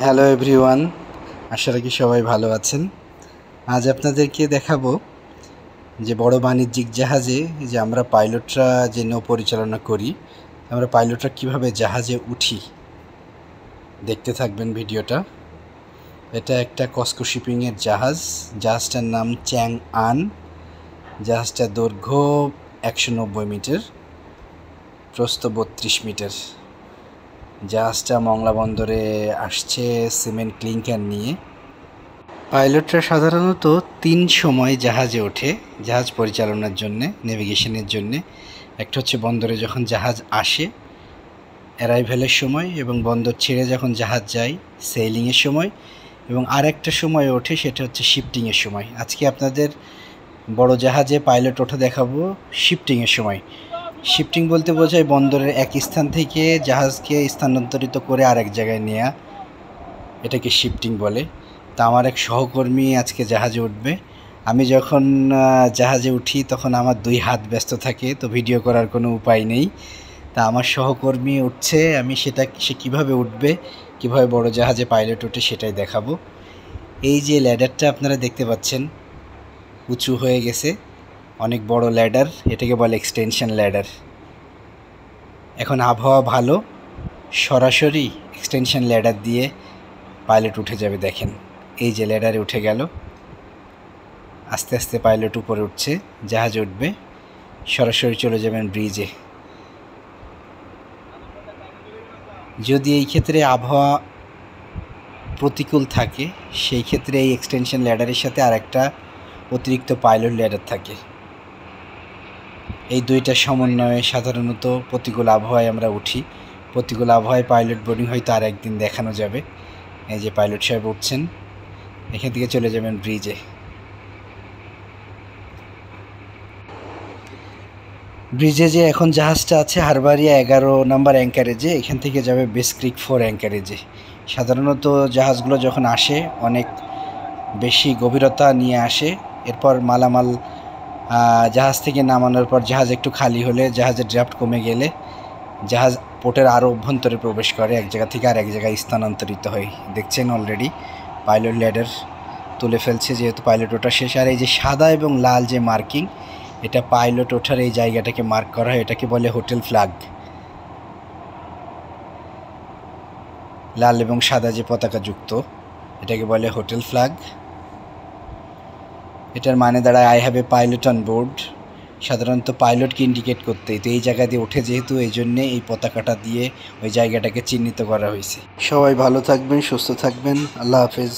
Hello everyone, আশা রাখি সবাই ভালো আছেন। আজ আপনাদেরকে দেখাবো যে বড় বাণিজ্যিক জাহাজে যে আমরা পাইলটরা যে নৌ পরিচালনা করি, আমরা পাইলটরা কিভাবে জাহাজে উঠি। দেখতে থাকবেন ভিডিওটা। এটা একটা কসকো শিপিংয়ের জাহাজ। জাহাজটার নাম চ্যাং আন। জাহাজটার দৈর্ঘ্য 190 মিটার, প্রস্থ 32 মিটার। জাহাজটা মংলা বন্দরে আসছে সিমেন্ট ক্লিংকার নিয়ে। পাইলটরা সাধারণত 3 সময় জাহাজে ওঠে জাহাজ পরিচালনার জন্যে, নেভিগেশনের জন্যে। একটা হচ্ছে বন্দরে যখন জাহাজ আসে অ্যারাইভেলের সময়, এবং বন্দর ছেড়ে যখন জাহাজ যায় সেলিংয়ের সময়, এবং আরেকটা সময় ওঠে সেটা হচ্ছে শিফটিংয়ের সময়। আজকে আপনাদের বড় জাহাজে পাইলট ওঠা দেখাবো শিফটিংয়ের সময়। শিফটিং বলতে বোঝায় বন্দরের এক স্থান থেকে জাহাজকে স্থানান্তরিত করে আরেক জায়গায় নেওয়া, এটাকে শিফটিং বলে। তা আমার এক সহকর্মী আজকে জাহাজে উঠবে। আমি যখন জাহাজে উঠি তখন আমার 2 হাত ব্যস্ত থাকে, তো ভিডিও করার কোনো উপায় নেই। তা আমার সহকর্মী উঠছে, আমি সে কীভাবে উঠবে, কীভাবে বড় জাহাজে পাইলট ওঠে সেটাই দেখাবো। এই যে ল্যাডারটা আপনারা দেখতে পাচ্ছেন উঁচু হয়ে গেছে, অনেক বড় ল্যাডার, এটাকে বলে এক্সটেনশন ল্যাডার। এখন আবহাওয়া ভালো, সরাসরি এক্সটেনশন ল্যাডার দিয়ে পাইলট উঠে যাবে। দেখেন এই যে ল্যাডারে উঠে গেল, আস্তে আস্তে পাইলট উপরে উঠছে, জাহাজ উঠবে, সরাসরি চলে যাবেন ব্রিজে। যদি এই ক্ষেত্রে আবহাওয়া প্রতিকূল থাকে সেই ক্ষেত্রে এই এক্সটেনশন ল্যাডারের সাথে আরেকটা অতিরিক্ত পাইলট ল্যাডার থাকে। এই দুইটা সমন্বয়ে সাধারণত প্রতিকূল আবহাওয়ায় আমরা উঠি। প্রতিকূল আবহাওয়ায় পাইলট বোর্ডিং হয়তো আর একদিন দেখানো যাবে। এই যে পাইলট সাহেব উঠছেন, এখান থেকে চলে যাবেন ব্রিজে। ব্রিজে যে এখন জাহাজটা আছে হারবারিয়া 11 নম্বর অ্যাঙ্কারেজে, এখান থেকে যাবে বেস্ট ক্রিক 4 অ্যাঙ্কারেজে। সাধারণত জাহাজগুলো যখন আসে অনেক বেশি গভীরতা নিয়ে আসে। এরপর মালামাল জাহাজ থেকে নামানোর পর জাহাজ একটু খালি হলে, জাহাজের ড্রাফট কমে গেলে জাহাজ পোর্টের আরও অভ্যন্তরে প্রবেশ করে, এক জায়গা থেকে আরেক জায়গায় স্থানান্তরিত হয়। দেখছেন অলরেডি পাইলট ল্যাডার তুলে ফেলছে, যেহেতু পাইলট ওঠা শেষ। আর এই যে সাদা এবং লাল যে মার্কিং, এটা পাইলট ওঠার এই জায়গাটাকে মার্ক করা হয়, এটাকে বলে হোটেল ফ্ল্যাগ। লাল এবং সাদা যে পতাকা যুক্ত, এটাকে বলে হোটেল ফ্ল্যাগ। এটার মানে দাঁড়ায় I have a pilot on board. সাধারণত পাইলটকে ইন্ডিকেট করতেই তো এই জায়গা দিয়ে ওঠে, যেহেতু এই জন্যে এই পতাকাটা দিয়ে ওই জায়গাটাকে চিহ্নিত করা হয়েছে। সবাই ভালো থাকবেন, সুস্থ থাকবেন, আল্লাহ হাফেজ।